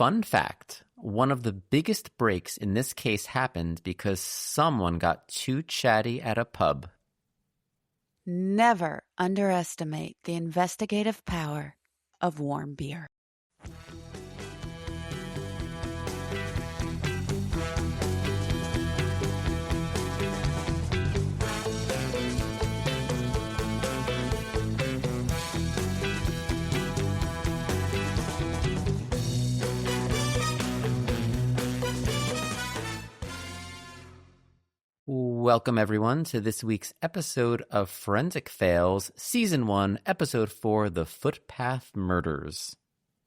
Fun fact, one of the biggest breaks in this case happened because someone got too chatty at a pub. Never underestimate the investigative power of warm beer. Welcome, everyone, to this week's episode of Forensic Fails, Season 1, Episode 4, The Footpath Murders.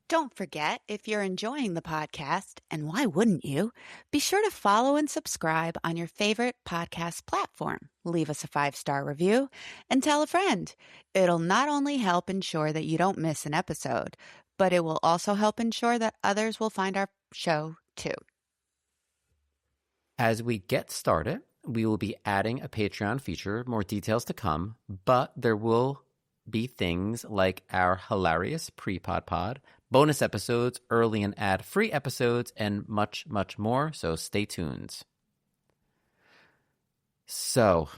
Don't forget, if you're enjoying the podcast, and why wouldn't you, be sure to follow and subscribe on your favorite podcast platform. Leave us a 5-star review and tell a friend. It'll not only help ensure that you don't miss an episode, but it will also help ensure that others will find our show too. As we get started, we will be adding a Patreon feature, more details to come, but there will be things like our hilarious pre-pod pod, bonus episodes, early and ad-free episodes, and much, much more, so stay tuned. So,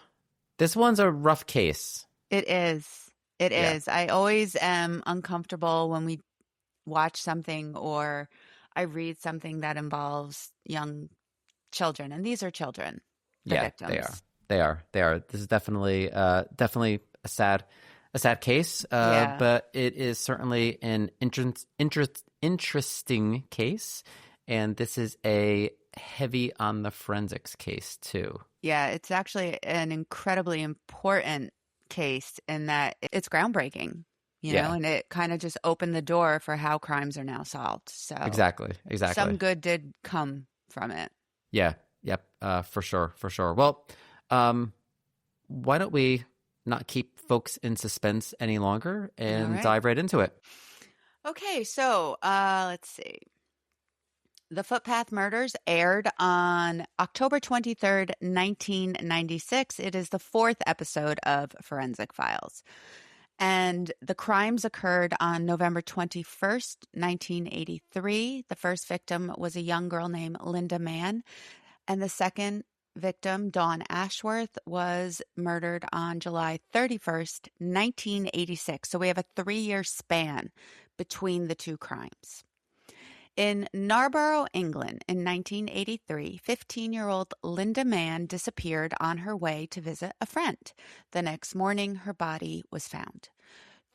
this one's a rough case. It is. It is. I always am uncomfortable when we watch something or I read something that involves young children, and these are children. Victims. They are. This is definitely a sad case. But it is certainly an interesting case, and this is a heavy on the forensics case too. Yeah, it's actually an incredibly important case in that it's groundbreaking. You know, and it kind of just opened the door for how crimes are now solved. So exactly. Some good did come from it. Yeah. Yep, for sure. Well, why don't we not keep folks in suspense any longer and dive right into it? Okay, so let's see. The Footpath Murders aired on October 23rd, 1996. It is the 4th episode of Forensic Files. And the crimes occurred on November 21st, 1983. The first victim was a young girl named Linda Mann. And the second victim, Dawn Ashworth, was murdered on July 31st, 1986. So we have a 3-year span between the two crimes. In Narborough, England, in 1983, 15-year-old Linda Mann disappeared on her way to visit a friend. The next morning, her body was found.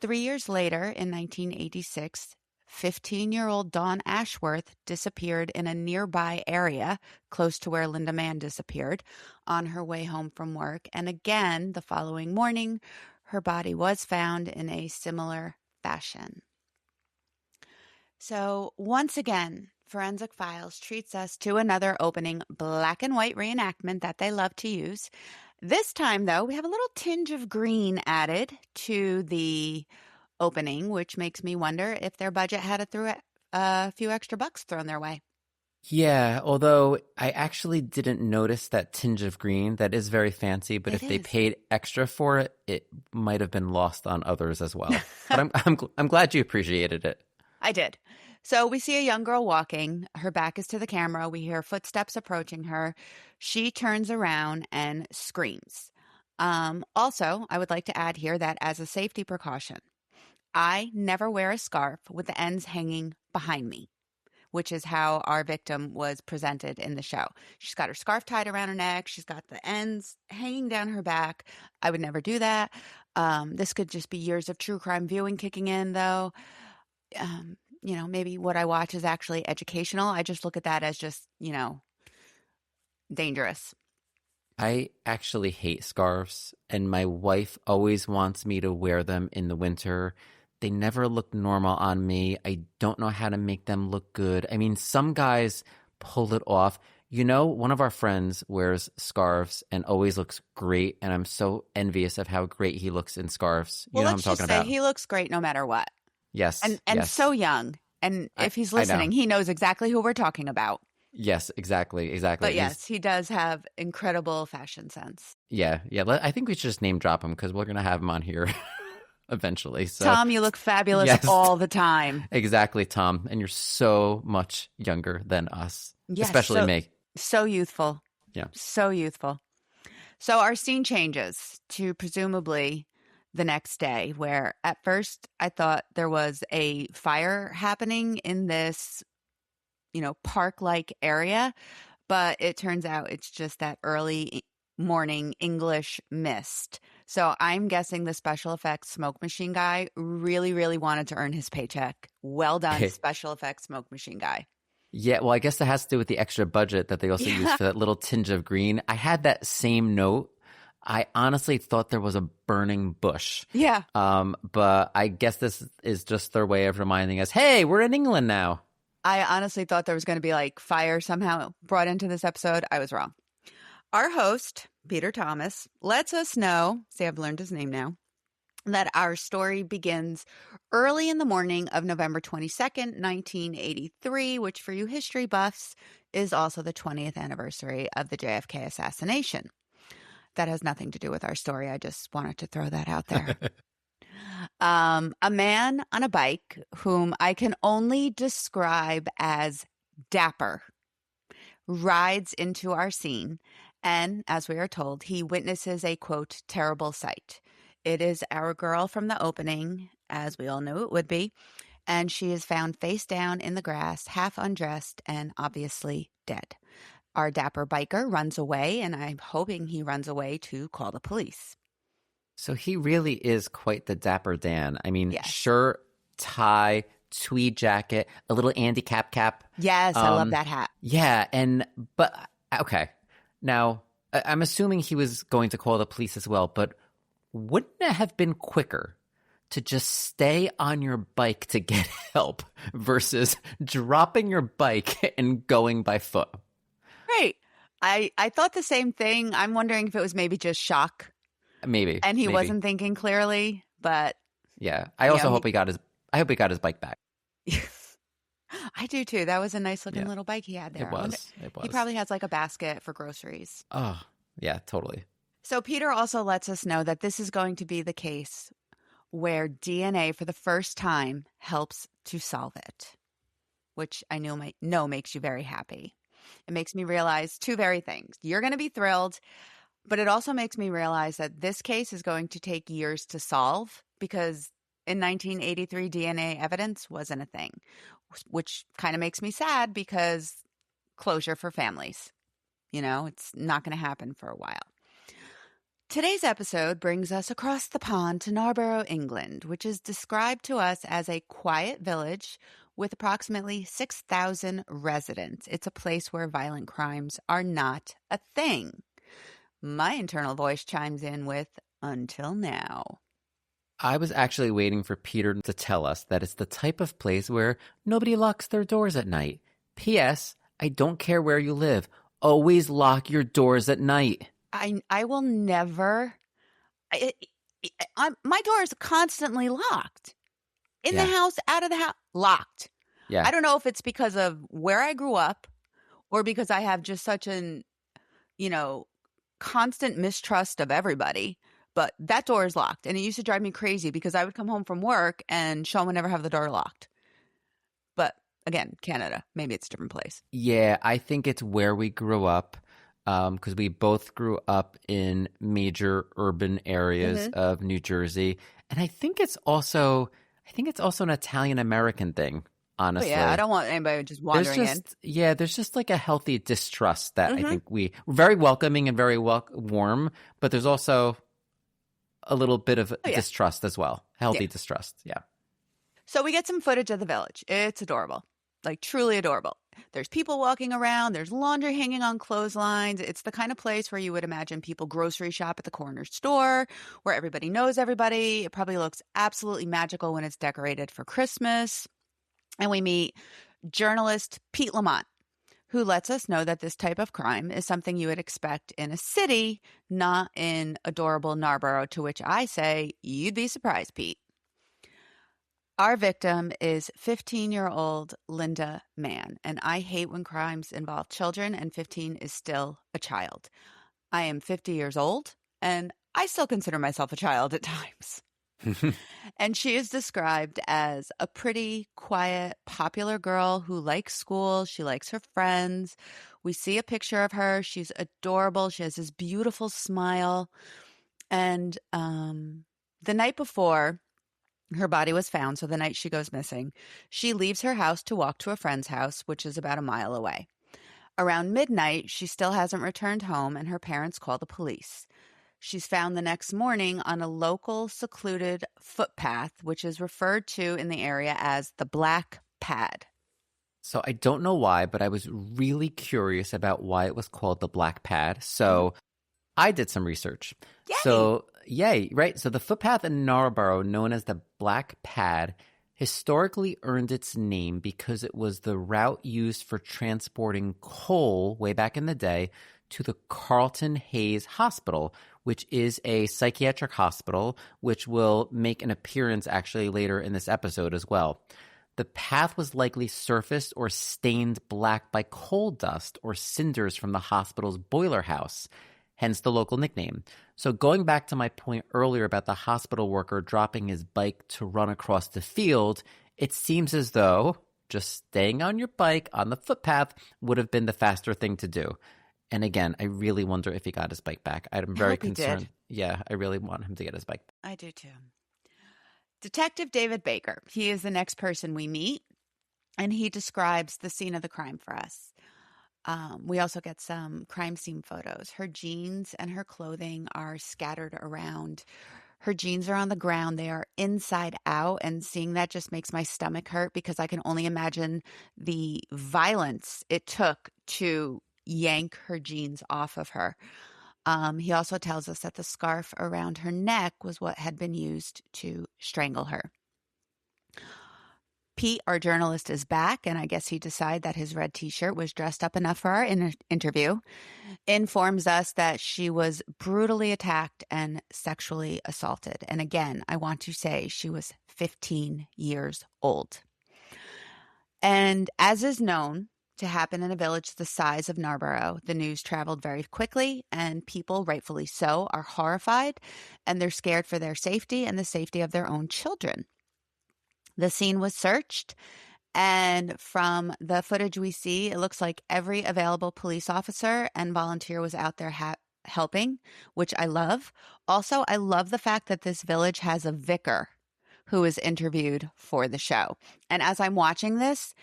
3 years later, in 1986, 15-year-old Dawn Ashworth disappeared in a nearby area close to where Linda Mann disappeared on her way home from work. And again, the following morning, her body was found in a similar fashion. So once again, Forensic Files treats us to another opening black and white reenactment that they love to use. This time, though, we have a little tinge of green added to the opening, which makes me wonder if their budget had a few extra bucks thrown their way. Yeah, although I actually didn't notice that tinge of green. That is very fancy, but if they paid extra for it, it might have been lost on others as well. But I'm glad you appreciated it. I did. So we see a young girl walking. Her back is to the camera. We hear footsteps approaching her. She turns around and screams. Also, I would like to add here that as a safety precaution, I never wear a scarf with the ends hanging behind me, which is how our victim was presented in the show. She's got her scarf tied around her neck. She's got the ends hanging down her back. I would never do that. This could just be years of true crime viewing kicking in, though. Maybe what I watch is actually educational. I just look at that as just, dangerous. I actually hate scarves, and my wife always wants me to wear them in the winter. They never look normal on me. I don't know how to make them look good. I mean, some guys pull it off. One of our friends wears scarves and always looks great, and I'm so envious of how great he looks in scarves. You know what I'm talking about? He looks great no matter what. Yes. And yes. So young. And if he's listening, he knows exactly who we're talking about. Yes, exactly. But yes, he does have incredible fashion sense. Yeah. I think we should just name drop him because we're going to have him on here eventually. So Tom, you look fabulous yes, all the time. exactly, Tom. And you're so much younger than us, Yes, especially me. So youthful. Yeah. So youthful. So our scene changes to presumably the next day, where at first I thought there was a fire happening in this, park-like area, but it turns out it's just that early morning English mist. So I'm guessing the special effects smoke machine guy really, really wanted to earn his paycheck. Well done, special effects smoke machine guy. Yeah, well, I guess that has to do with the extra budget that they also used for that little tinge of green. I had that same note. I honestly thought there was a burning bush. Yeah. But I guess this is just their way of reminding us, hey, we're in England now. I honestly thought there was going to be like fire somehow brought into this episode. I was wrong. Our host, Peter Thomas, lets us know, see, I've learned his name now, that our story begins early in the morning of November 22nd, 1983, which for you history buffs is also the 20th anniversary of the JFK assassination. That has nothing to do with our story. I just wanted to throw that out there. A man on a bike whom I can only describe as dapper rides into our scene, and as we are told, he witnesses a, quote, terrible sight. It is our girl from the opening, as we all knew it would be, and she is found face down in the grass, half undressed and obviously dead. Our dapper biker runs away, and I'm hoping he runs away to call the police. So he really is quite the Dapper Dan. I mean, Yes. Shirt, tie, tweed jacket, a little Andy cap. Yes, I love that hat. Yeah, but okay. Now, I'm assuming he was going to call the police as well, but wouldn't it have been quicker to just stay on your bike to get help versus dropping your bike and going by foot? Right. I thought the same thing. I'm wondering if it was maybe just shock. Maybe. And he wasn't thinking clearly, but yeah. I also hope he got his bike back. I do too. That was a nice looking little bike he had there. It was. He probably has like a basket for groceries. Oh, yeah, totally. So Peter also lets us know that this is going to be the case where DNA for the first time helps to solve it, which I know makes you very happy. It makes me realize two very things. You're going to be thrilled, but it also makes me realize that this case is going to take years to solve because in 1983, DNA evidence wasn't a thing, which kind of makes me sad because closure for families. It's not going to happen for a while. Today's episode brings us across the pond to Narborough, England, which is described to us as a quiet village with approximately 6,000 residents. It's a place where violent crimes are not a thing. My internal voice chimes in with, until now. I was actually waiting for Peter to tell us that it's the type of place where nobody locks their doors at night. P.S. I don't care where you live. Always lock your doors at night. I will never. My door is constantly locked. In the house, out of the house, locked. Yeah. I don't know if it's because of where I grew up or because I have just such an, constant mistrust of everybody. But that door is locked. And it used to drive me crazy because I would come home from work and Sean would never have the door locked. But again, Canada, maybe it's a different place. Yeah, I think it's where we grew up because we both grew up in major urban areas of New Jersey. And I think it's also an Italian-American thing, honestly. But yeah, I don't want anybody just wandering in. Yeah, there's just like a healthy distrust that I think we're very welcoming and very warm, but there's also a little bit of distrust as well. Healthy distrust, yeah. So we get some footage of the village. It's adorable, like truly adorable. There's people walking around. There's laundry hanging on clotheslines. It's the kind of place where you would imagine people grocery shop at the corner store, where everybody knows everybody. It probably looks absolutely magical when it's decorated for Christmas. And we meet journalist Pete Lamont, who lets us know that this type of crime is something you would expect in a city, not in adorable Narborough, to which I say, you'd be surprised, Pete. Our victim is 15-year-old Linda Mann, and I hate when crimes involve children, and 15 is still a child. I am 50 years old, and I still consider myself a child at times. And she is described as a pretty, quiet, popular girl who likes school. She likes her friends. We see a picture of her. She's adorable. She has this beautiful smile. And the night before her body was found, so the night she goes missing, she leaves her house to walk to a friend's house, which is about a mile away. Around midnight, she still hasn't returned home, and her parents call the police. She's found the next morning on a local secluded footpath, which is referred to in the area as the Black Pad. So I don't know why, but I was really curious about why it was called the Black Pad. So I did some research. Yay! So, yay, right? So the footpath in Narborough, known as the Black Pad, historically earned its name because it was the route used for transporting coal way back in the day to the Carlton Hayes Hospital, which is a psychiatric hospital, which will make an appearance actually later in this episode as well. The path was likely surfaced or stained black by coal dust or cinders from the hospital's boiler house, hence the local nickname. So going back to my point earlier about the hospital worker dropping his bike to run across the field, it seems as though just staying on your bike on the footpath would have been the faster thing to do. And again, I really wonder if he got his bike back. I'm very concerned. Yeah, I really want him to get his bike back. I do too. Detective David Baker. He is the next person we meet, and he describes the scene of the crime for us. We also get some crime scene photos. Her jeans and her clothing are scattered around. Her jeans are on the ground. They are inside out, and seeing that just makes my stomach hurt because I can only imagine the violence it took to yank her jeans off of her. He also tells us that the scarf around her neck was what had been used to strangle her. Pete, our journalist, is back, and I guess he decided that his red t-shirt was dressed up enough for our interview. Informs us that she was brutally attacked and sexually assaulted. And again, I want to say she was 15 years old. And as is known to happen in a village the size of Narborough, the news traveled very quickly, and people, rightfully so, are horrified, and they're scared for their safety and the safety of their own children. The scene was searched, and from the footage we see, it looks like every available police officer and volunteer was out there helping, which I love. Also, I love the fact that this village has a vicar who is interviewed for the show. And as I'm watching this,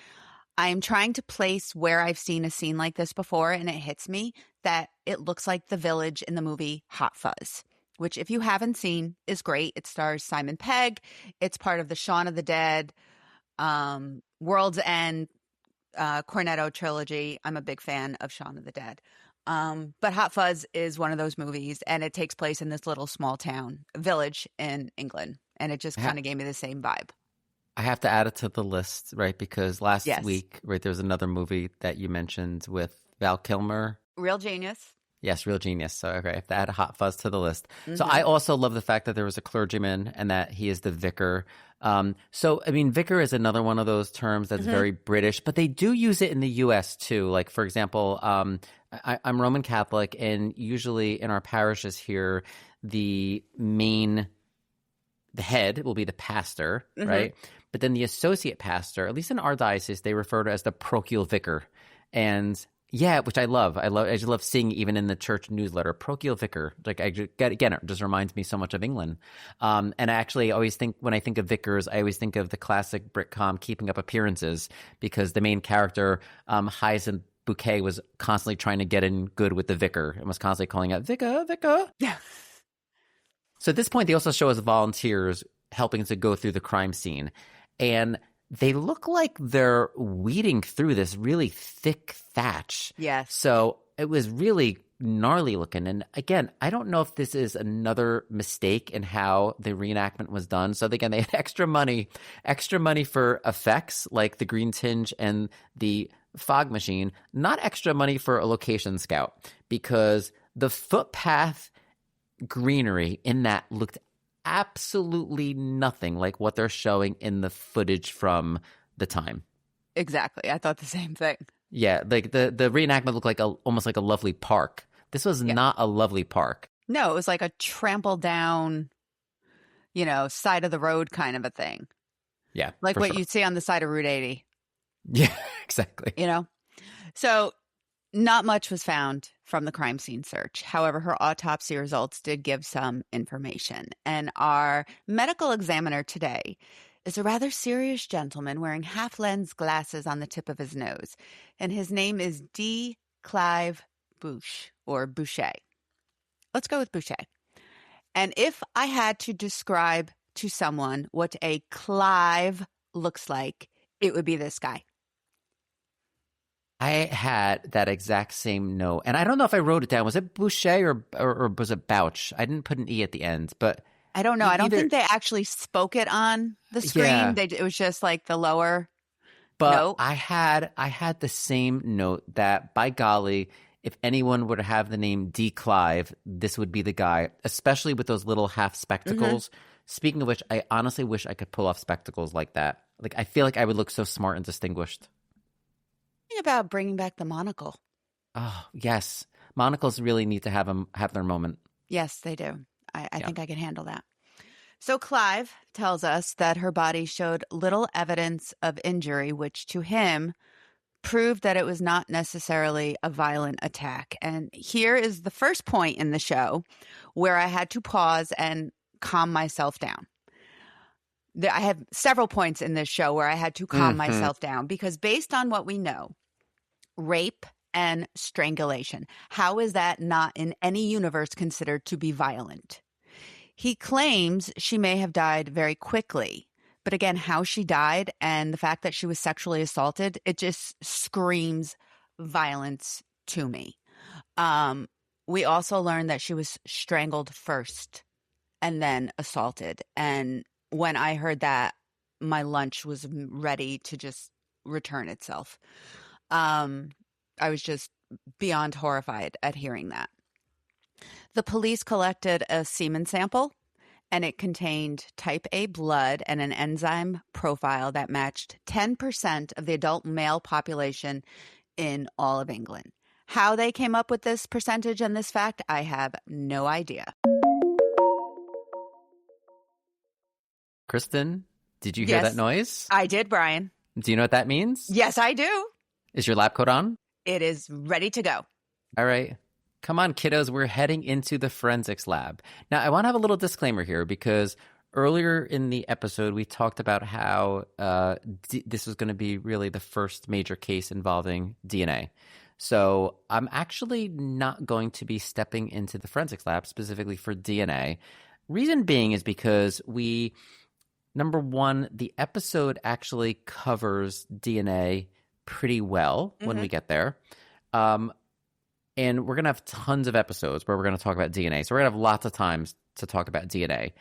I'm trying to place where I've seen a scene like this before, and it hits me that it looks like the village in the movie Hot Fuzz, which, if you haven't seen, is great. It stars Simon Pegg. It's part of the Shaun of the Dead, World's End, Cornetto trilogy. I'm a big fan of Shaun of the Dead. But Hot Fuzz is one of those movies, and it takes place in this little small town, village in England, and it just kind of gave me the same vibe. I have to add it to the list, right? Because last week, right, there was another movie that you mentioned with Val Kilmer. Real Genius. Yes, Real Genius. So, okay, I have to add a Hot Fuzz to the list. Mm-hmm. So I also love the fact that there was a clergyman and that he is the vicar. So, I mean, vicar is another one of those terms that's very British, but they do use it in the U.S. too. Like, for example, I'm Roman Catholic, and usually in our parishes here, the head will be the pastor, right? But then the associate pastor, at least in our diocese, they refer to as the parochial vicar. And yeah, which I love. I just love seeing even in the church newsletter, parochial vicar. Like, again, it just reminds me so much of England. And I actually always think, when I think of vicars, I always think of the classic Britcom Keeping Up Appearances, because the main character, Hyacinth Bouquet, was constantly trying to get in good with the vicar and was constantly calling out, "Vicar, vicar." Yeah. So at this point, they also show us volunteers helping to go through the crime scene. And they look like they're weeding through this really thick thatch. Yes. So it was really gnarly looking. And again, I don't know if this is another mistake in how the reenactment was done. So again, they had extra money for effects like the green tinge and the fog machine, not extra money for a location scout, because the footpath greenery in that looked absolutely nothing like what they're showing in the footage from the time. Exactly. I thought the same thing. Yeah, like the reenactment looked like almost like a lovely park. This was not a lovely park. No, it was like a trampled down side of the road kind of a thing. Yeah, Like for what sure. you'd see on the side of Route 80. Yeah, exactly. So not much was found from the crime scene search. However, her autopsy results did give some information. And our medical examiner today is a rather serious gentleman wearing half-lens glasses on the tip of his nose. And his name is D. Clive Boucher, or Boucher. Let's go with Boucher. And if I had to describe to someone what a Clive looks like, it would be this guy. I had that exact same note, and I don't know if I wrote it down. Was it Boucher or was it Bouch? I didn't put an E at the end, but I don't know. I don't either, think they actually spoke it on the screen. Yeah. It was just like the lower but note. I had the same note that, by golly, if anyone were to have the name D. Clive, this would be the guy, especially with those little half spectacles. Speaking of which, I honestly wish I could pull off spectacles like that. Like, I feel like I would look so smart and distinguished. Think about bringing back the monocle. Oh, yes. Monocles really need to have their moment. Yes, they do. I think I can handle that. So Clive tells us that her body showed little evidence of injury, which to him proved that it was not necessarily a violent attack. And here is the first point in the show where I had to pause and calm myself down. I have several points in this show where I had to calm myself down because based on what we know, rape and strangulation, how is that not in any universe considered to be violent? He claims she may have died very quickly. But again, how she died and the fact that she was sexually assaulted, it just screams violence to me. We also learned that she was strangled first and then assaulted. And when I heard that, my lunch was ready to just return itself. I was just beyond horrified at hearing that. The police collected a semen sample, and it contained type A blood and an enzyme profile that matched 10% of the adult male population in all of England. How they came up with this percentage and this fact, I have no idea. Kristin, did you hear that noise? I did, Brian. Do you know what that means? Yes, I do. Is your lab coat on? It is ready to go. All right. Come on, kiddos. We're heading into the forensics lab. Now, I want to have a little disclaimer here because earlier in the episode, we talked about how this was going to be really the first major case involving DNA. So I'm actually not going to be stepping into the forensics lab specifically for DNA. Reason being is because number one, the episode actually covers DNA pretty well when we get there. And we're going to have tons of episodes where we're going to talk about DNA. So we're going to have lots of times to talk about DNA.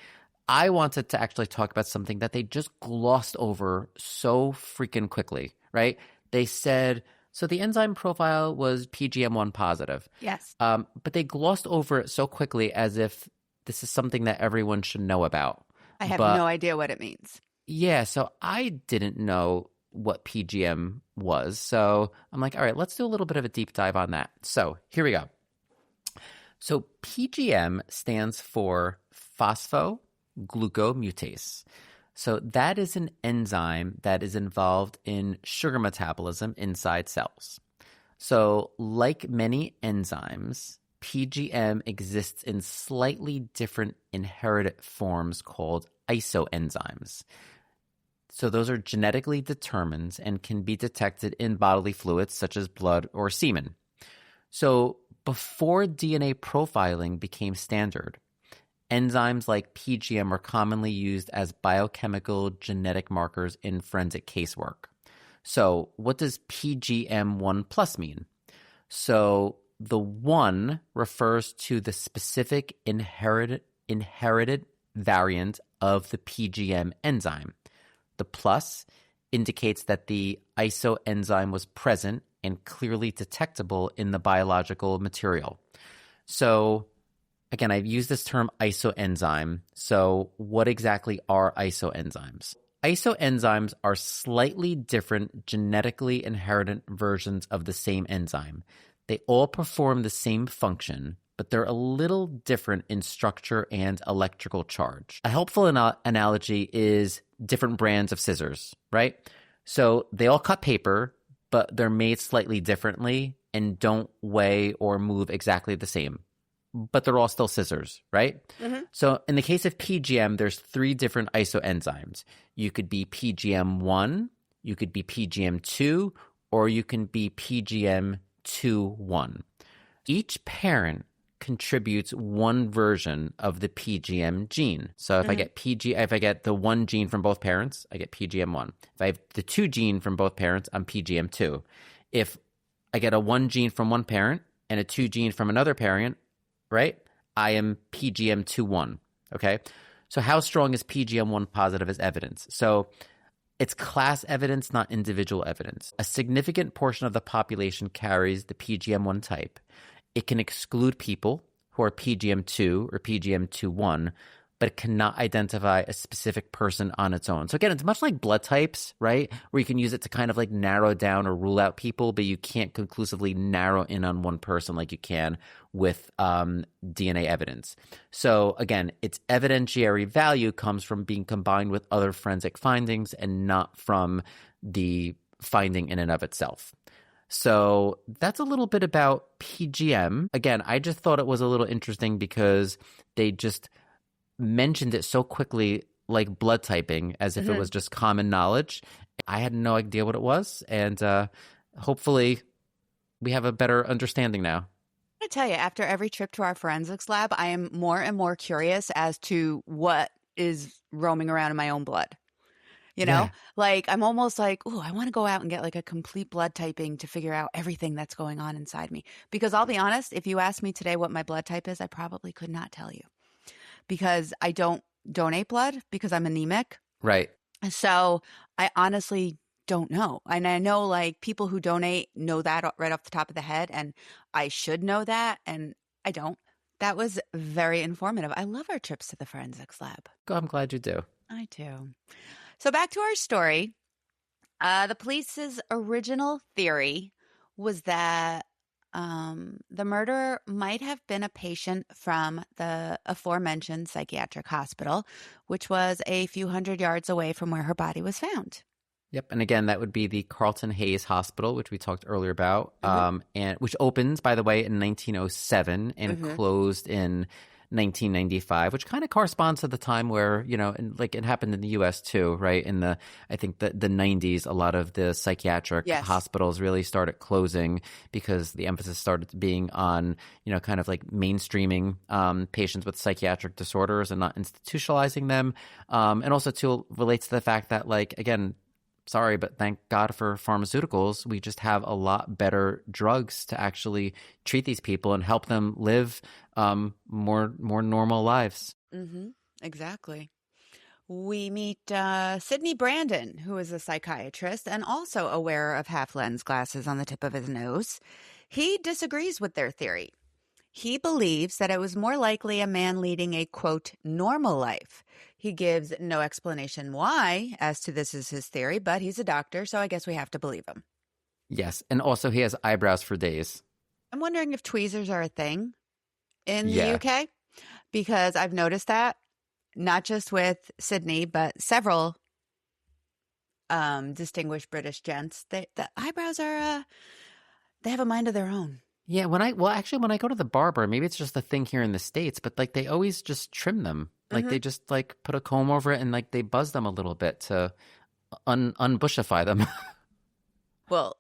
I wanted to actually talk about something that they just glossed over so freaking quickly, right? They said, so the enzyme profile was PGM1 positive. Yes. But they glossed over it so quickly as if this is something that everyone should know about. I have no idea what it means. Yeah, so I didn't know what PGM was. So I'm like, all right, let's do a little bit of a deep dive on that. So here we go. So PGM stands for phosphoglucomutase. So that is an enzyme that is involved in sugar metabolism inside cells. So like many enzymes, PGM exists in slightly different inherited forms called isoenzymes. So those are genetically determined and can be detected in bodily fluids such as blood or semen. So before DNA profiling became standard, enzymes like PGM were commonly used as biochemical genetic markers in forensic casework. So what does PGM1 plus mean? So the 1 refers to the specific inherited variant of the PGM enzyme. The plus indicates that the isoenzyme was present and clearly detectable in the biological material. So again, I've used this term isoenzyme. So what exactly are isoenzymes? Isoenzymes are slightly different genetically inherited versions of the same enzyme. They all perform the same function, but they're a little different in structure and electrical charge. A helpful analogy is different brands of scissors, right? So they all cut paper, but they're made slightly differently and don't weigh or move exactly the same. But they're all still scissors, right? Mm-hmm. So in the case of PGM, there's 3 different isoenzymes. You could be PGM1, you could be PGM2, or you can be PGM21. Each parent contributes one version of the PGM gene. So if I get the one gene from both parents, I get PGM1. If I have the 2 gene from both parents, I'm PGM2. If I get a 1 gene from one parent and a 2 gene from another parent, right, I am PGM21, okay? So how strong is PGM1 positive as evidence? So it's class evidence, not individual evidence. A significant portion of the population carries the PGM1 type. It can exclude people who are PGM2 or PGM21, but it cannot identify a specific person on its own. So again, it's much like blood types, right? Where you can use it to kind of like narrow down or rule out people, but you can't conclusively narrow in on one person like you can with DNA evidence. So again, its evidentiary value comes from being combined with other forensic findings and not from the finding in and of itself. So that's a little bit about PGM. Again, I just thought it was a little interesting because they just mentioned it so quickly, like blood typing, as if it was just common knowledge. I had no idea what it was, and hopefully we have a better understanding now. I tell you, after every trip to our forensics lab, I am more and more curious as to what is roaming around in my own blood. You know, Yeah. like I'm almost like, oh, I want to go out and get like a complete blood typing to figure out everything that's going on inside me. Because I'll be honest, if you asked me today what my blood type is, I probably could not tell you because I don't donate blood because I'm anemic. Right. So I honestly don't know. And I know like people who donate know that right off the top of the head. And I should know that. And I don't. That was very informative. I love our trips to the forensics lab. I'm glad you do. I do. So back to our story. The police's original theory was that the murderer might have been a patient from the aforementioned psychiatric hospital, which was a few hundred yards away from where her body was found. Yep. And again, that would be the Carlton Hayes Hospital, which we talked earlier about, and which opened, by the way, in 1907 and closed in 1995, which kind of corresponds to the time where, you know, and like it happened in the U.S. too, right? In the, I think the 90s, a lot of the psychiatric hospitals really started closing because the emphasis started being on, you know, kind of like mainstreaming patients with psychiatric disorders and not institutionalizing them. And also too relates to the fact that, like, again, sorry, but thank God for pharmaceuticals. We just have a lot better drugs to actually treat these people and help them live more normal lives. Exactly. We meet Sidney Brandon, who is a psychiatrist and also aware of half-lens glasses on the tip of his nose. He disagrees with their theory. He believes that it was more likely a man leading a, quote, normal life. He gives no explanation why as to this is his theory, but he's a doctor, so I guess we have to believe him. Yes, and also he has eyebrows for days. I'm wondering if tweezers are a thing in the UK, because I've noticed that, not just with Sydney, but several distinguished British gents. The eyebrows are, they have a mind of their own. Yeah, when I go to the barber, maybe it's just a thing here in the States, but like they always just trim them. Like they just like put a comb over it and like they buzz them a little bit to unbushify them. Well,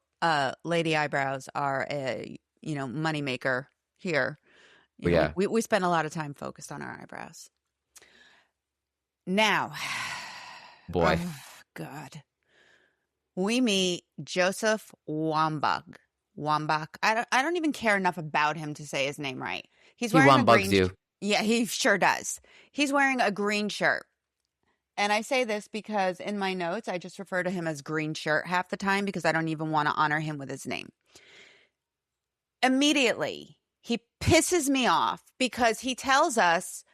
lady eyebrows are a, you know, moneymaker here. You know, we spend a lot of time focused on our eyebrows. Now, boy, oh, God, we meet Joseph Wambach. I don't even care enough about him to say his name right. He's wearing a green. You. Yeah, he sure does. He's wearing a green shirt. And I say this because in my notes, I just refer to him as green shirt half the time because I don't even want to honor him with his name. Immediately, he pisses me off because he tells us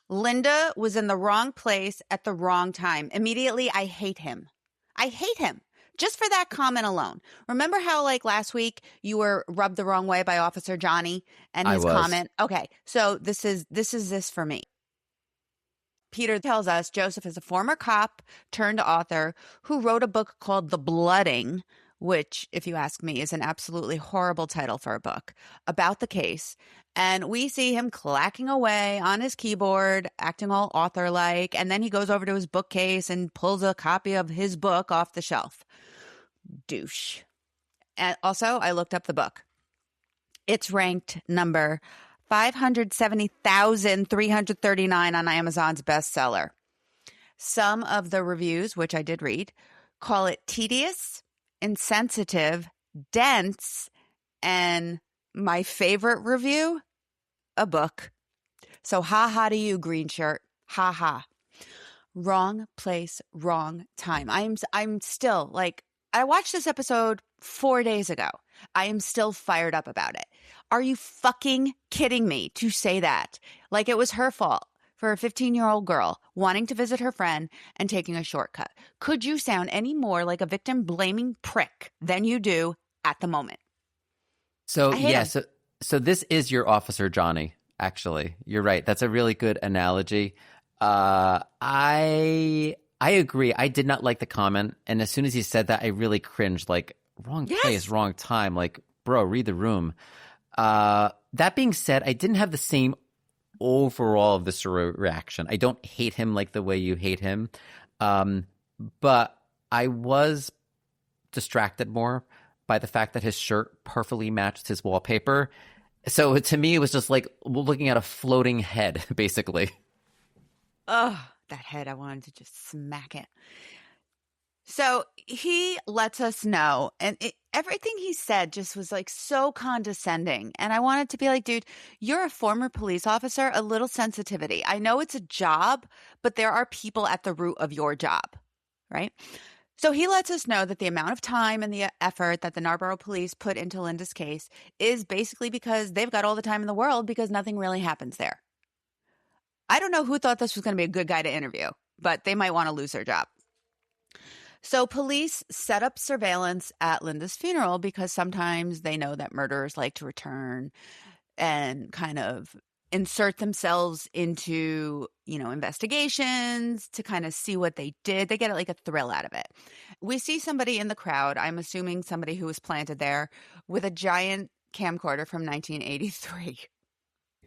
Linda was in the wrong place at the wrong time. Immediately, I hate him. I hate him Just for that comment alone. Remember how like last week you were rubbed the wrong way by Officer Johnny and I his was. comment? Okay, so this for me. Peter tells us Joseph is a former cop turned author who wrote a book called The Blooding, which, if you ask me, is an absolutely horrible title for a book about the case. And we see him clacking away on his keyboard, acting all author-like, and then he goes over to his bookcase and pulls a copy of his book off the shelf. Douche. And also, I looked up the book. It's ranked number 570,339 on Amazon's bestseller. Some of the reviews, which I did read, call it tedious, insensitive, dense, and my favorite review, a book. So ha to you, green shirt. Ha. Wrong place, wrong time. I'm still like, I watched this episode 4 days ago. I am still fired up about it. Are you fucking kidding me to say that? Like it was her fault for a 15-year-old girl wanting to visit her friend and taking a shortcut. Could you sound any more like a victim-blaming prick than you do at the moment? So this is your Officer Johnny, actually. You're right. That's a really good analogy. I agree. I did not like the comment. And as soon as he said that, I really cringed. Like, wrong place, wrong time. Like, bro, read the room. That being said, I didn't have the same overall visceral reaction. I don't hate him like the way you hate him. But I was distracted more by the fact that his shirt perfectly matched his wallpaper. So to me, it was just like looking at a floating head, basically. Oh, that head, I wanted to just smack it. So he lets us know, and everything he said just was like so condescending. And I wanted to be like, dude, you're a former police officer, a little sensitivity. I know it's a job, but there are people at the root of your job, right? So he lets us know that the amount of time and the effort that the Narborough police put into Linda's case is basically because they've got all the time in the world because nothing really happens there. I don't know who thought this was going to be a good guy to interview, but they might want to lose their job. So police set up surveillance at Linda's funeral because sometimes they know that murderers like to return and kind of insert themselves into, investigations to kind of see what they did. They get like a thrill out of it. We see somebody in the crowd, I'm assuming somebody who was planted there, with a giant camcorder from 1983.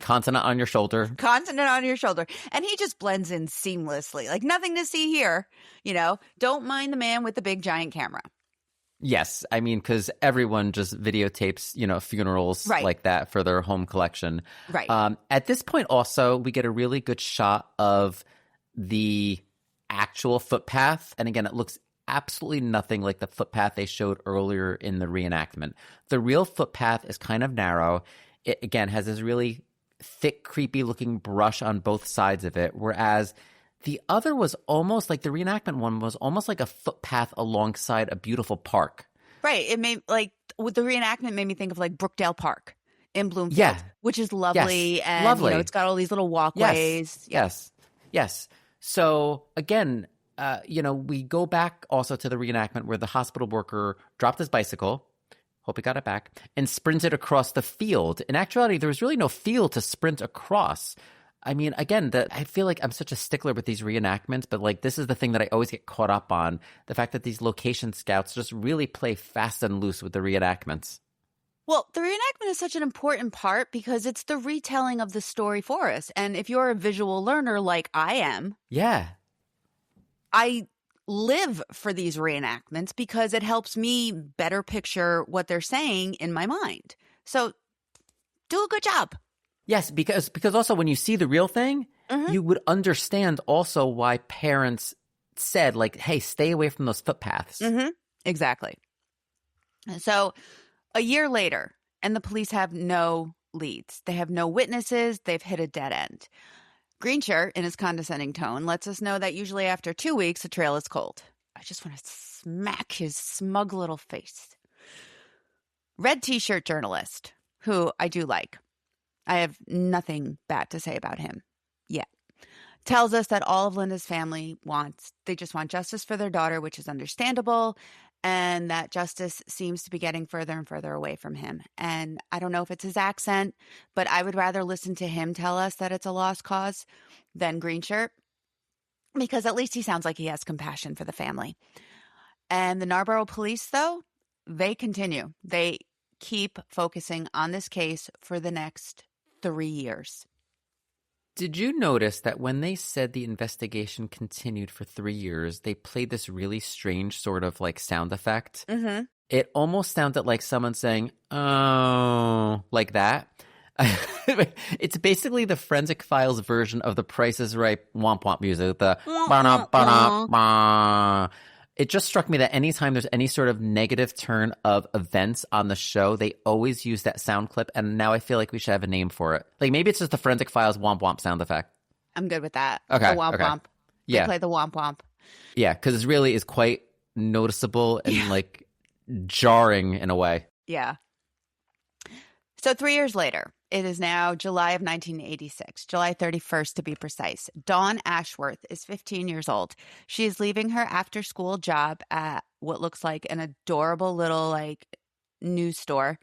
Continent on your shoulder. And he just blends in seamlessly. Like nothing to see here, Don't mind the man with the big giant camera. Yes. I mean, because everyone just videotapes, funerals like that for their home collection. Right. At this point also, we get a really good shot of the actual footpath. And again, it looks absolutely nothing like the footpath they showed earlier in the reenactment. The real footpath is kind of narrow. It, again, has this really thick, creepy-looking brush on both sides of it, whereas the other was almost like the reenactment one was almost like a footpath alongside a beautiful park. Right. It made the reenactment made me think of like Brookdale Park in Bloomfield, which is lovely. Yes. And lovely. It's got all these little walkways. Yes. So again, we go back also to the reenactment where the hospital worker dropped his bicycle. Hope he got it back and sprinted across the field. In actuality, there was really no field to sprint across. I mean, again, I feel like I'm such a stickler with these reenactments, but like this is the thing that I always get caught up on, the fact that these location scouts just really play fast and loose with the reenactments. Well, the reenactment is such an important part because it's the retelling of the story for us. And if you're a visual learner like I am, I live for these reenactments because it helps me better picture what they're saying in my mind. So do a good job. Yes, because also when you see the real thing, you would understand also why parents said like, hey, stay away from those footpaths. Mm-hmm. Exactly. So a year later, and the police have no leads. They have no witnesses. They've hit a dead end. Greenshirt, in his condescending tone, lets us know that usually after 2 weeks, the trail is cold. I just want to smack his smug little face. Red t-shirt journalist, who I do like. I have nothing bad to say about him yet. Tells us that all of Linda's family they just want justice for their daughter, which is understandable. and that justice seems to be getting further and further away from him. And I don't know if it's his accent, but I would rather listen to him tell us that it's a lost cause than Green Shirt, because at least he sounds like he has compassion for the family. And the Narborough police, though, they continue. They keep focusing on this case for the next 3 years. Did you notice that when they said the investigation continued for 3 years, they played this really strange sort of like sound effect? Mm-hmm. It almost sounded like someone saying, oh, like that. It's basically the Forensic Files version of the Price is Right womp womp music. The ba-da-ba-da-ba. It just struck me that anytime there's any sort of negative turn of events on the show, they always use that sound clip. And now I feel like we should have a name for it. Like maybe it's just the Forensic Files womp womp sound effect. I'm good with that. Okay. The womp womp. Yeah. They play the womp womp. Yeah, because it really is quite noticeable and like jarring in a way. Yeah. So 3 years later, it is now July of 1986, July 31st to be precise. Dawn Ashworth is 15 years old. She is leaving her after-school job at what looks like an adorable little like news store.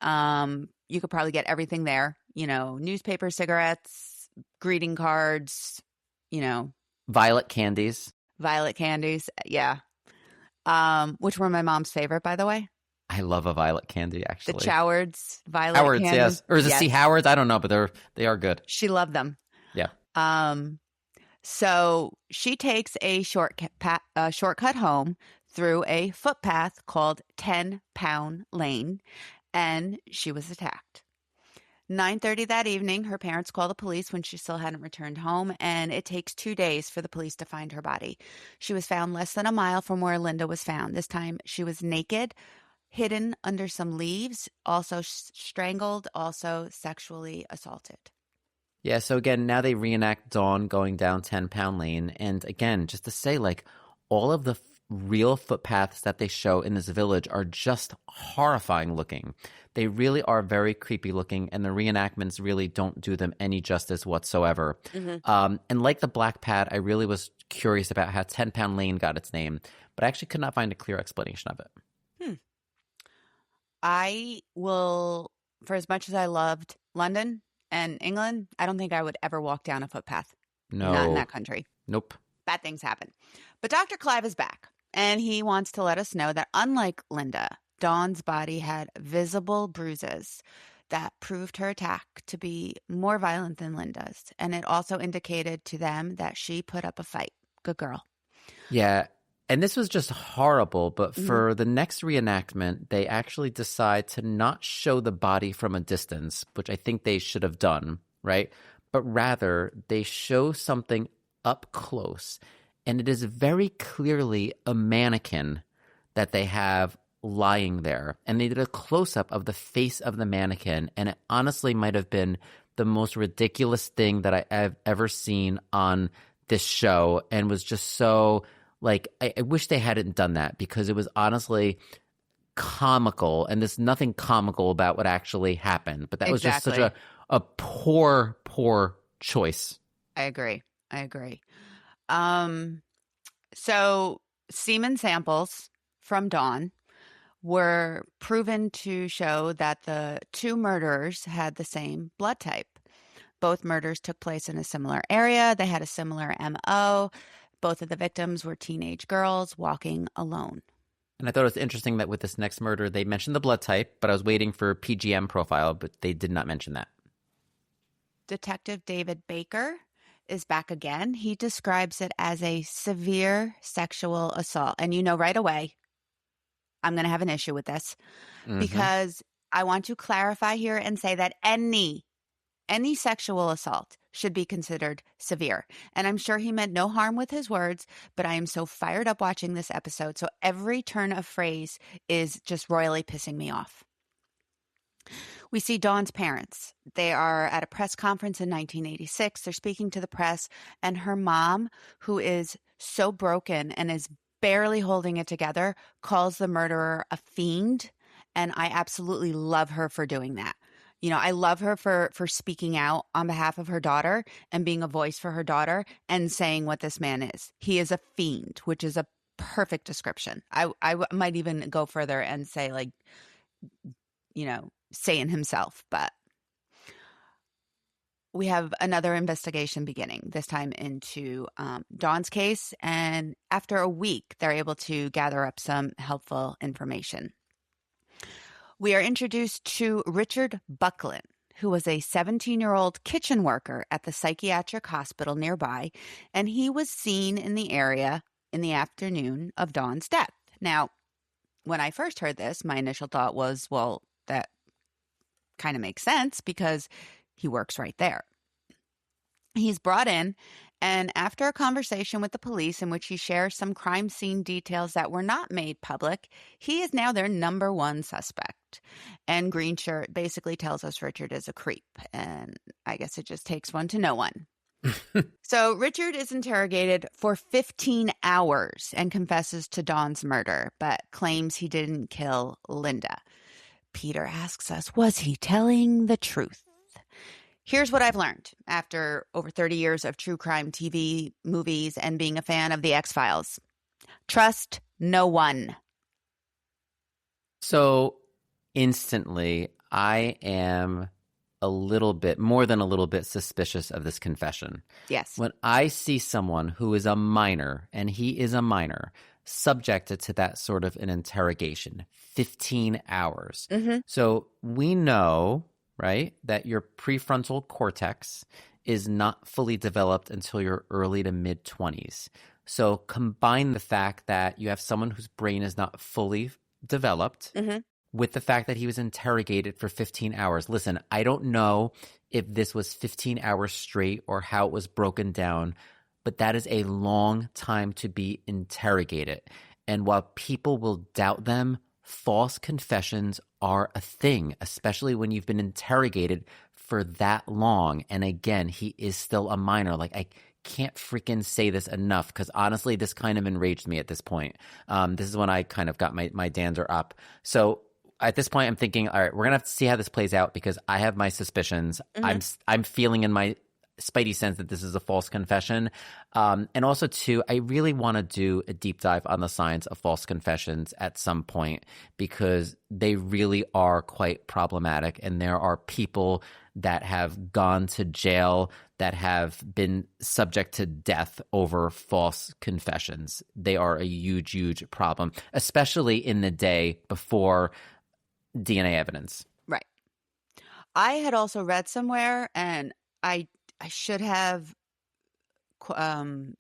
You could probably get everything there, newspapers, cigarettes, greeting cards, Violet candies. Yeah. Which were my mom's favorite, by the way. I love a violet candy, actually. The Chowards violet Howards, candy. yes. Or is it yes. C. Howards? I don't know, but they are good. She loved them. Yeah. So she takes a shortcut home through a footpath called 10-Pound Lane, and she was attacked. 9:30 that evening, her parents call the police when she still hadn't returned home, and it takes 2 days for the police to find her body. She was found less than a mile from where Linda was found. This time she was naked, hidden under some leaves, also strangled, also sexually assaulted. Yeah, so again, now they reenact Dawn going down 10-Pound Lane. And again, just to say, like, all of the real footpaths that they show in this village are just horrifying looking. They really are very creepy looking, and the reenactments really don't do them any justice whatsoever. Mm-hmm. And like the Black Pad, I really was curious about how 10-Pound Lane got its name, but I actually could not find a clear explanation of it. I will, for as much as I loved London and England, I don't think I would ever walk down a footpath. No. Not in that country. Nope. Bad things happen. But Dr. Clive is back, and he wants to let us know that unlike Linda, Dawn's body had visible bruises that proved her attack to be more violent than Linda's. And it also indicated to them that she put up a fight. Good girl. Yeah. And this was just horrible, but for the next reenactment, they actually decide to not show the body from a distance, which I think they should have done, right? But rather, they show something up close, and it is very clearly a mannequin that they have lying there. And they did a close-up of the face of the mannequin, and it honestly might have been the most ridiculous thing that I have ever seen on this show, and was just so... Like, I wish they hadn't done that, because it was honestly comical, and there's nothing comical about what actually happened. But that was just such a poor, poor choice. I agree. So semen samples from Dawn were proven to show that the two murderers had the same blood type. Both murders took place in a similar area. They had a similar MO. Both of the victims were teenage girls walking alone. And I thought it was interesting that with this next murder, they mentioned the blood type, but I was waiting for PGM profile, but they did not mention that. Detective David Baker is back again. He describes it as a severe sexual assault. And you know right away, I'm going to have an issue with this, because I want to clarify here and say that any sexual assault should be considered severe. And I'm sure he meant no harm with his words, but I am so fired up watching this episode. So every turn of phrase is just royally pissing me off. We see Dawn's parents. They are at a press conference in 1986. They're speaking to the press, and her mom, who is so broken and is barely holding it together, calls the murderer a fiend. And I absolutely love her for doing that. You know, I love her for speaking out on behalf of her daughter and being a voice for her daughter and saying what this man is. He is a fiend, which is a perfect description. I might even go further and say, like, Satan himself. But we have another investigation beginning, this time into Dawn's case. And after a week, they're able to gather up some helpful information. We are introduced to Richard Buckland, who was a 17-year-old kitchen worker at the psychiatric hospital nearby, and he was seen in the area in the afternoon of Dawn's death. Now, when I first heard this, my initial thought was, well, that kind of makes sense because he works right there. He's brought in, and after a conversation with the police in which he shares some crime scene details that were not made public, he is now their number one suspect. And Greenshirt basically tells us Richard is a creep, and I guess it just takes one to know one. So Richard is interrogated for 15 hours and confesses to Dawn's murder, but claims he didn't kill Linda. Peter asks us, was he telling the truth? Here's what I've learned after over 30 years of true crime TV, movies, and being a fan of The X-Files. Trust no one. So instantly, I am a little bit, more than a little bit, suspicious of this confession. Yes. When I see someone who is a minor, and he is a minor, subjected to that sort of an interrogation, 15 hours. Mm-hmm. So we know, right, that your prefrontal cortex is not fully developed until your early to mid-20s. So combine the fact that you have someone whose brain is not fully developed with the fact that he was interrogated for 15 hours. Listen, I don't know if this was 15 hours straight or how it was broken down, but that is a long time to be interrogated. And while people will doubt them, false confessions are a thing, especially when you've been interrogated for that long. And again, he is still a minor. Like, I can't freaking say this enough because honestly, this kind of enraged me at this point. This is when I kind of got my dander up. So at this point, I'm thinking, all right, we're going to have to see how this plays out because I have my suspicions. I'm feeling in my spidey sense that this is a false confession. And also, too, I really want to do a deep dive on the science of false confessions at some point because they really are quite problematic. And there are people that have gone to jail that have been subject to death over false confessions. They are a huge, huge problem, especially in the day before DNA evidence. Right. I had also read somewhere, and I should have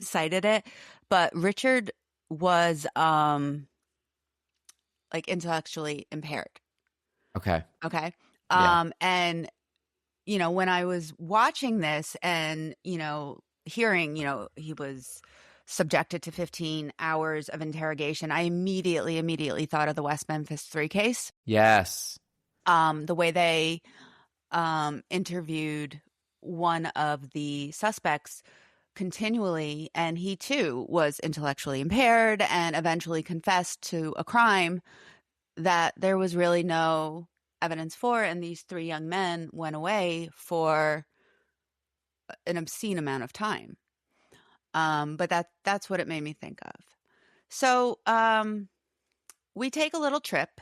cited it, but Richard was like intellectually impaired. Okay. And when I was watching this and hearing he was subjected to 15 hours of interrogation, I immediately thought of the West Memphis 3 case. Yes. The way they interviewed one of the suspects continually, and he too was intellectually impaired and eventually confessed to a crime that there was really no evidence for, and these 3 young men went away for an obscene amount of time. But that's what it made me think of. So we take a little trip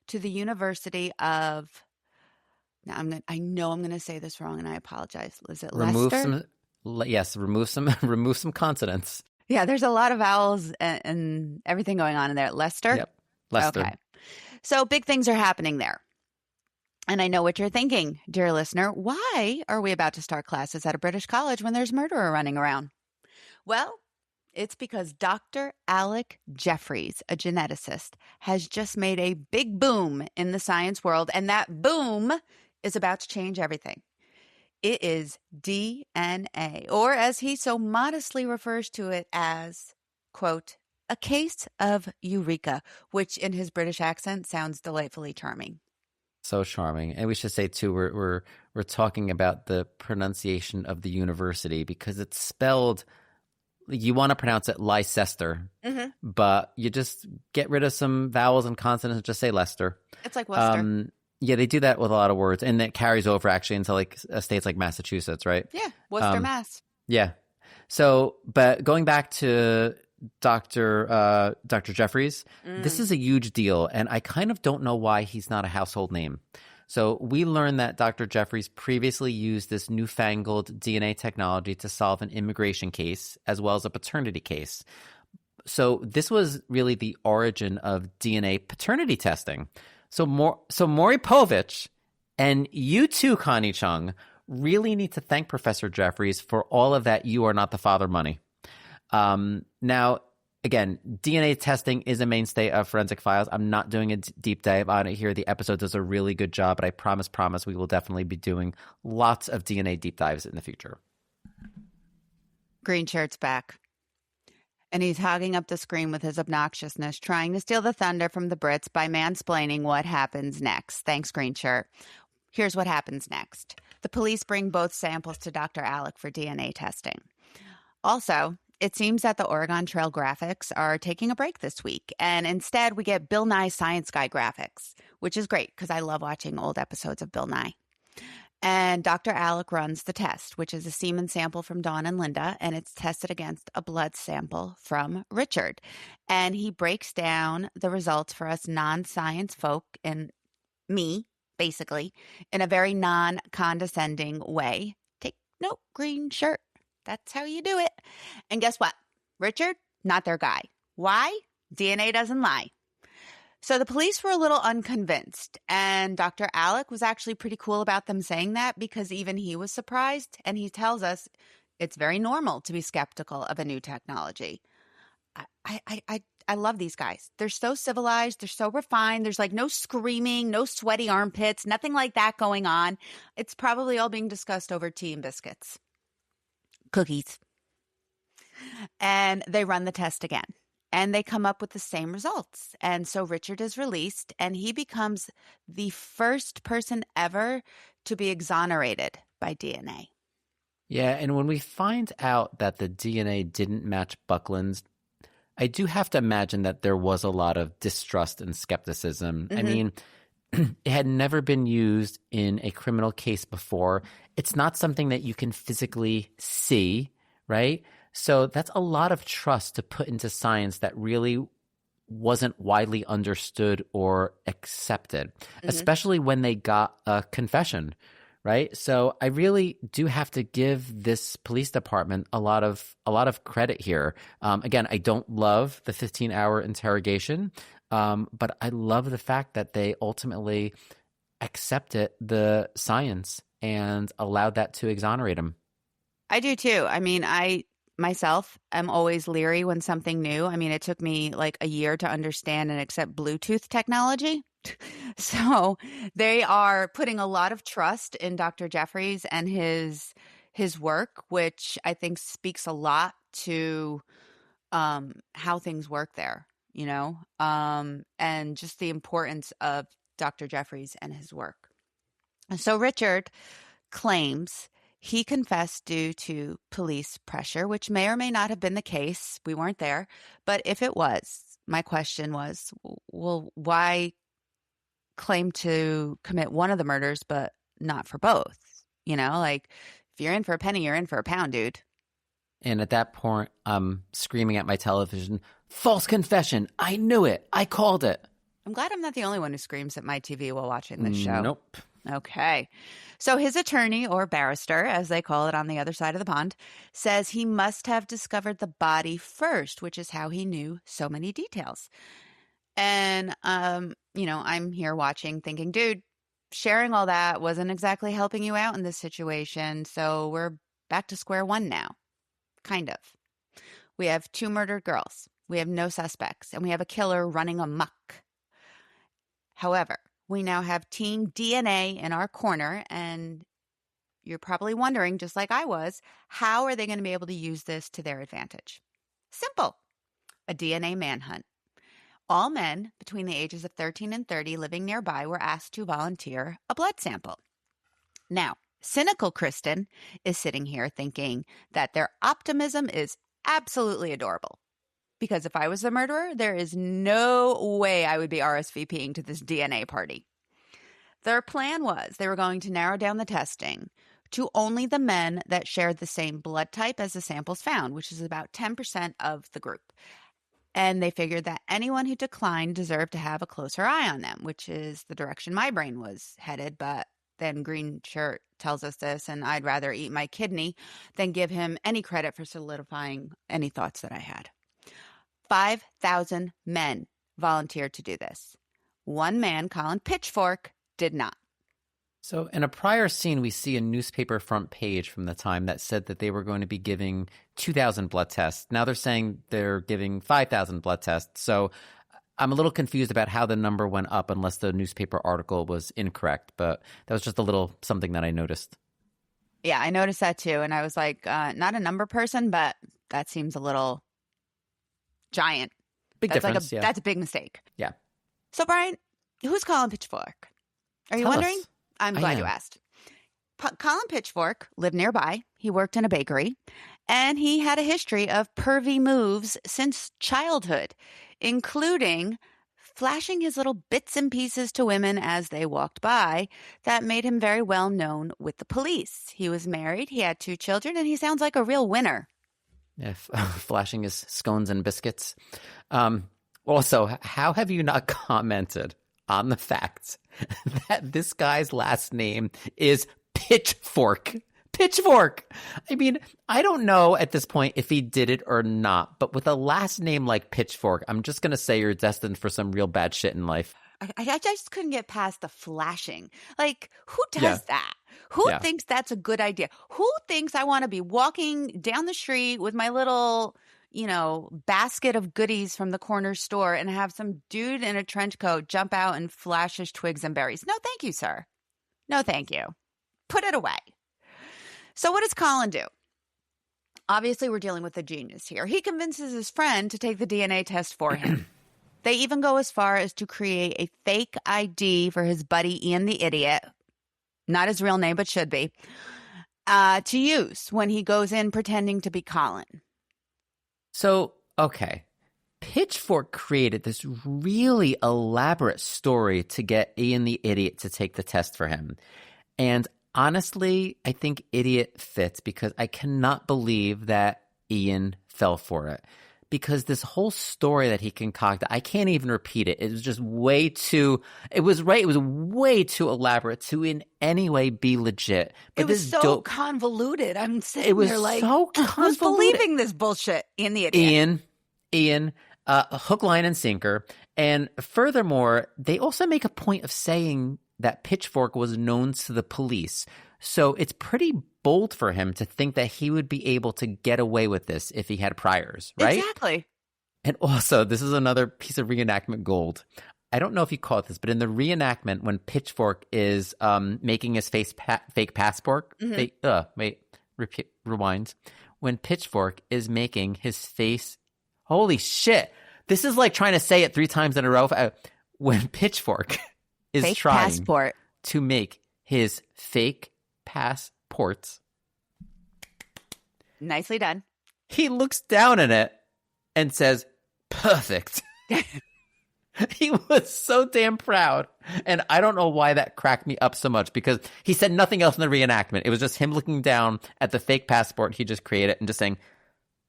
to the University of. Now I know I'm going to say this wrong, and I apologize. Is it Leicester? Remove some consonants. Yeah, there's a lot of vowels and everything going on in there. Leicester? Yep, Leicester. Okay. So big things are happening there. And I know what you're thinking, dear listener. Why are we about to start classes at a British college when there's murderer running around? Well, it's because Dr. Alec Jeffreys, a geneticist, has just made a big boom in the science world, and that boom is about to change everything. It is DNA, or as he so modestly refers to it as, quote, a case of eureka, which in his British accent sounds delightfully charming. So charming. And we should say, too, we're talking about the pronunciation of the university because it's spelled, you want to pronounce it Leicester, but you just get rid of some vowels and consonants and just say Leicester. It's like Worcester. Yeah, they do that with a lot of words, and that carries over actually into like states like Massachusetts, right? Yeah, Worcester, Mass. Yeah. So, but going back to Dr. Jeffries, this is a huge deal, and I kind of don't know why he's not a household name. So we learned that Dr. Jeffries previously used this newfangled DNA technology to solve an immigration case as well as a paternity case. So this was really the origin of DNA paternity testing. So Maury Povich and you too, Connie Chung, really need to thank Professor Jeffries for all of that "you are not the father" money. Now, again, DNA testing is a mainstay of Forensic Files. I'm not doing a deep dive on it here. The episode does a really good job, but I promise we will definitely be doing lots of DNA deep dives in the future. Green shirt's back. And he's hogging up the screen with his obnoxiousness, trying to steal the thunder from the Brits by mansplaining what happens next. Thanks, Green Shirt. Here's what happens next. The police bring both samples to Dr. Alec for DNA testing. Also, it seems that the Oregon Trail graphics are taking a break this week, and instead we get Bill Nye Science Guy graphics, which is great because I love watching old episodes of Bill Nye. And Dr. Alec runs the test, which is a semen sample from Dawn and Linda, and it's tested against a blood sample from Richard. And he breaks down the results for us non-science folk and me, basically, in a very non-condescending way. Take note, Green Shirt. That's how you do it. And guess what? Richard, not their guy. Why? DNA doesn't lie. So the police were a little unconvinced, and Dr. Alec was actually pretty cool about them saying that because even he was surprised, and he tells us it's very normal to be skeptical of a new technology. I love these guys. They're so civilized. They're so refined. There's like no screaming, no sweaty armpits, nothing like that going on. It's probably all being discussed over tea and biscuits. Cookies. And they run the test again. And they come up with the same results. And so Richard is released, and he becomes the first person ever to be exonerated by DNA. Yeah, and when we find out that the DNA didn't match Buckland's, I do have to imagine that there was a lot of distrust and skepticism. I mean, it had never been used in a criminal case before. It's not something that you can physically see, right? So that's a lot of trust to put into science that really wasn't widely understood or accepted, especially when they got a confession, right? So I really do have to give this police department a lot of credit here. Again, I don't love the 15-hour interrogation, but I love the fact that they ultimately accepted the science and allowed that to exonerate him. I do too. I mean, I myself am always leery when something new. I mean, it took me like a year to understand and accept Bluetooth technology. So they are putting a lot of trust in Dr. Jeffries and his work, which I think speaks a lot to how things work there, you know, and just the importance of Dr. Jeffries and his work. And so Richard claims he confessed due to police pressure, which may or may not have been the case. We weren't there. But if it was, my question was, well, why claim to commit one of the murders, but not for both? You know, like if you're in for a penny, you're in for a pound, dude. And at that point, I'm screaming at my television, false confession. I knew it. I called it. I'm glad I'm not the only one who screams at my TV while watching this show. Nope. Okay. So his attorney, or barrister, as they call it on the other side of the pond, says he must have discovered the body first, which is how he knew so many details. And, you know, I'm here watching thinking, dude, sharing all that wasn't exactly helping you out in this situation. So we're back to square one now. Kind of. We have 2 murdered girls. We have no suspects. And we have a killer running amok. However, we now have teen DNA in our corner, and you're probably wondering, just like I was, how are they going to be able to use this to their advantage? Simple. A DNA manhunt. All men between the ages of 13 and 30 living nearby were asked to volunteer a blood sample. Now, cynical Kristin is sitting here thinking that their optimism is absolutely adorable. Because if I was the murderer, there is no way I would be RSVPing to this DNA party. Their plan was they were going to narrow down the testing to only the men that shared the same blood type as the samples found, which is about 10% of the group. And they figured that anyone who declined deserved to have a closer eye on them, which is the direction my brain was headed. But then Green Shirt tells us this, and I'd rather eat my kidney than give him any credit for solidifying any thoughts that I had. 5,000 men volunteered to do this. One man, Colin Pitchfork, did not. So in a prior scene, we see a newspaper front page from the time that said that they were going to be giving 2,000 blood tests. Now they're saying they're giving 5,000 blood tests. So I'm a little confused about how the number went up unless the newspaper article was incorrect. But that was just a little something that I noticed. Yeah, I noticed that too. And I was like, not a number person, but that seems a little giant. Big difference, yeah. That's a big mistake. Yeah. So, Brian, who's Colin Pitchfork? Are you Tell wondering? us. I'm glad you asked. Colin Pitchfork lived nearby. He worked in a bakery, and he had a history of pervy moves since childhood, including flashing his little bits and pieces to women as they walked by that made him very well known with the police. He was married, he had 2 children, and he sounds like a real winner. Yeah, flashing his scones and biscuits. Also, how have you not commented on the fact that this guy's last name is Pitchfork? Pitchfork! I mean, I don't know at this point if he did it or not, but with a last name like Pitchfork, I'm just going to say you're destined for some real bad shit in life. I just couldn't get past the flashing. Like, who does that? Who thinks that's a good idea? Who thinks I want to be walking down the street with my little, basket of goodies from the corner store and have some dude in a trench coat jump out and flash his twigs and berries? No, thank you, sir. No, thank you. Put it away. So what does Colin do? Obviously, we're dealing with a genius here. He convinces his friend to take the DNA test for him. They even go as far as to create a fake ID for his buddy Ian the Idiot, not his real name, but should be, to use when he goes in pretending to be Colin. So, okay. Pitchfork created this really elaborate story to get Ian the Idiot to take the test for him. And honestly, I think Idiot fits because I cannot believe that Ian fell for it. Because this whole story that he concocted, I can't even repeat it. It was just way too, it was way too elaborate to in any way be legit. But it was so convoluted. I'm sitting there like, so convoluted. Who's believing this bullshit? Ian the Idiot. Ian, hook, line, and sinker. And furthermore, they also make a point of saying that Pitchfork was known to the police. So it's pretty bold for him to think that he would be able to get away with this if he had priors, right? Exactly. And also, this is another piece of reenactment gold. I don't know if you caught this, but in the reenactment, when Pitchfork is making his fake passport, rewind. When Pitchfork is making his face, holy shit, this is like trying to say it 3 times in a row. When Pitchfork is fake trying passport. to make his fake passports. Nicely done. He looks down at it and says, perfect. He was so damn proud. And I don't know why that cracked me up so much because he said nothing else in the reenactment. It was just him looking down at the fake passport he just created and just saying,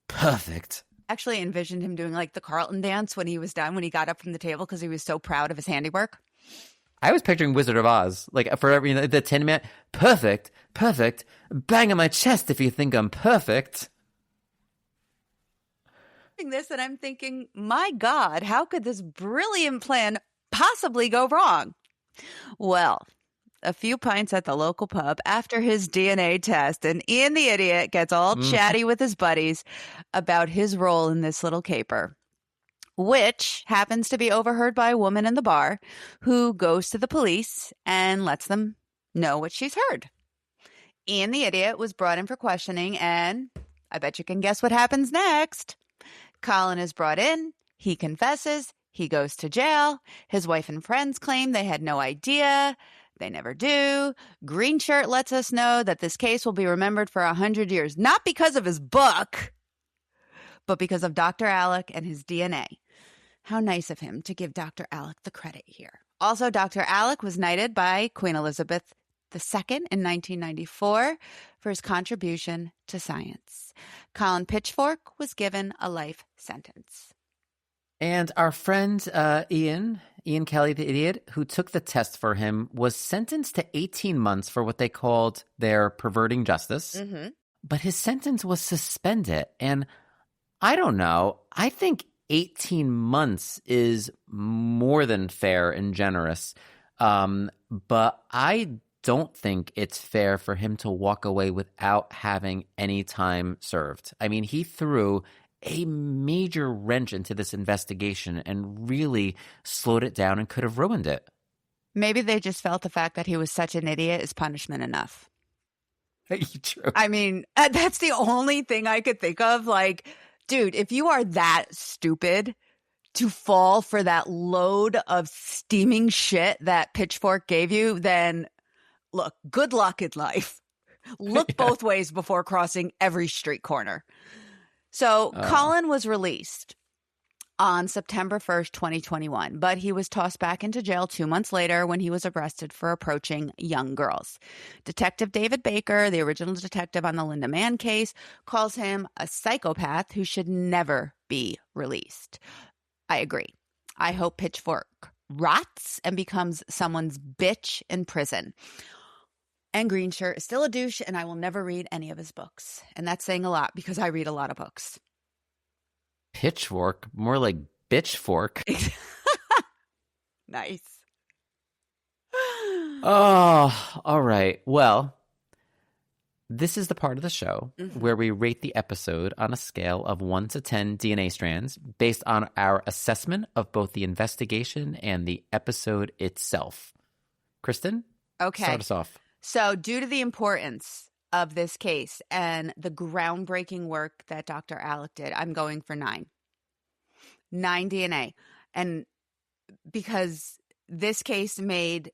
perfect. Actually envisioned him doing like the Carlton dance when he was done, when he got up from the table because he was so proud of his handiwork. I was picturing Wizard of Oz, like for every the Tin Man, perfect, bang on my chest if you think I'm perfect. This and I'm thinking, my God, how could this brilliant plan possibly go wrong? Well, a few pints at the local pub after his DNA test, and Ian the Idiot gets all chatty with his buddies about his role in this little caper, which happens to be overheard by a woman in the bar who goes to the police and lets them know what she's heard. Ian the Idiot was brought in for questioning, and I bet you can guess what happens next. Colin is brought in, he confesses, he goes to jail. His wife and friends claim they had no idea. They never do. Green Shirt lets us know that this case will be remembered for 100 years, not because of his book, but because of Dr. Alec and his DNA. How nice of him to give Dr. Alec the credit here. Also, Dr. Alec was knighted by Queen Elizabeth the second in 1994 for his contribution to science. Colin Pitchfork was given a life sentence. And our friend Ian Kelly, the idiot, who took the test for him, was sentenced to 18 months for what they called their perverting justice. Mm-hmm. But his sentence was suspended. And I don't know. I think 18 months is more than fair and generous. But I don't think it's fair for him to walk away without having any time served. I mean, he threw a major wrench into this investigation and really slowed it down and could have ruined it. Maybe they just felt the fact that he was such an idiot is punishment enough. True. I mean, that's the only thing I could think of. Like, dude, if you are that stupid to fall for that load of steaming shit that Pitchfork gave you, then look, good luck in life. Look both ways before crossing every street corner. So Colin was released on September 1st, 2021, but he was tossed back into jail 2 months later when he was arrested for approaching young girls. Detective David Baker, the original detective on the Linda Mann case, calls him a psychopath who should never be released. I agree. I hope Pitchfork rots and becomes someone's bitch in prison. And Green Shirt is still a douche, and I will never read any of his books. And that's saying a lot because I read a lot of books. Pitchfork? More like bitchfork. Nice. Oh, all right. Well, this is the part of the show where we rate the episode on a scale of 1 to 10 DNA strands based on our assessment of both the investigation and the episode itself. Kristin? Okay. Start us off. So due to the importance of this case and the groundbreaking work that Dr. Alec did, I'm going for 9. 9 DNA. And because this case made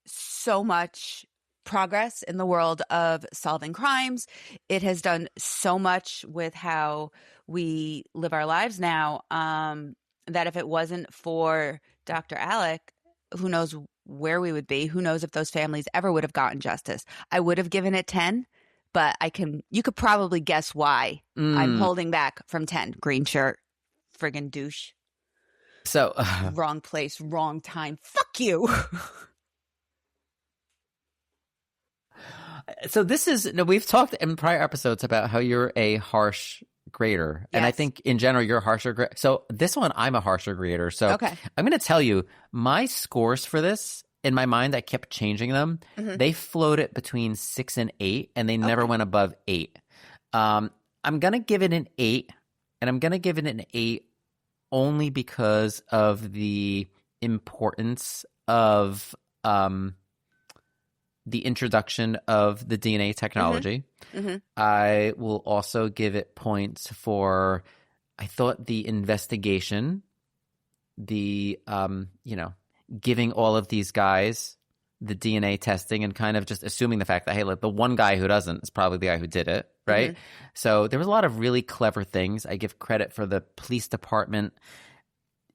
so much progress in the world of solving crimes, it has done so much with how we live our lives now, that if it wasn't for Dr. Alec, who knows where we would be? Who knows if those families ever would have gotten justice? I would have given it 10, but you could probably guess why I'm holding back from 10. Green Shirt, friggin' douche. So wrong place, wrong time. Fuck you. So we've talked in prior episodes about how you're a harsh grader. And I think in general, you're a harsher grader. So this one, I'm a harsher grader. So okay. I'm going to tell you, my scores for this, in my mind, I kept changing them. They floated between 6 and 8, and they never went above 8. I'm going to give it an 8, and I'm going to give it an 8 only because of the importance of the introduction of the DNA technology. I will also give it points for, I thought the investigation, the, giving all of these guys the DNA testing and kind of just assuming the fact that, hey, like the one guy who doesn't is probably the guy who did it, right? So there was a lot of really clever things. I give credit for the police department,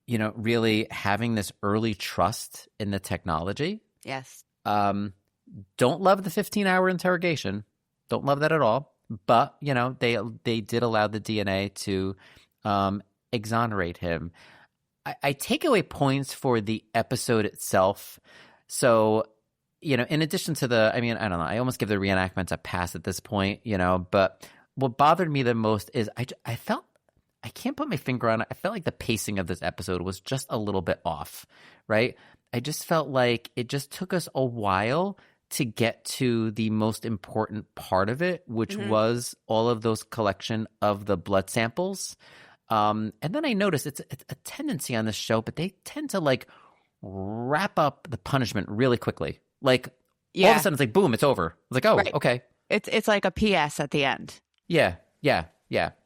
really having this early trust in the technology. Yes. Don't love the 15-hour interrogation. Don't love that at all. But, they did allow the DNA to exonerate him. I take away points for the episode itself. So, in addition to I don't know. I almost give the reenactment a pass at this point, But what bothered me the most is I felt, I can't put my finger on it. I felt like the pacing of this episode was just a little bit off, right? I just felt like it just took us a while to get to the most important part of it, which was all of those collection of the blood samples. And then I noticed it's a tendency on this show, but they tend to like wrap up the punishment really quickly. Like all of a sudden it's like, boom, it's over. It's like, oh, okay. It's like a PS at the end. Yeah.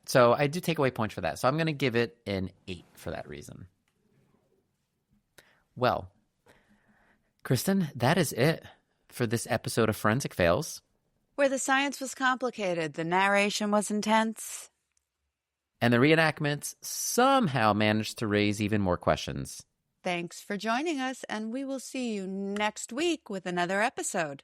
So I do take away points for that. So I'm going to give it an 8 for that reason. Well, Kristin, that is it for this episode of Forensic Fails. Where the science was complicated, the narration was intense. And the reenactments somehow managed to raise even more questions. Thanks for joining us, and we will see you next week with another episode.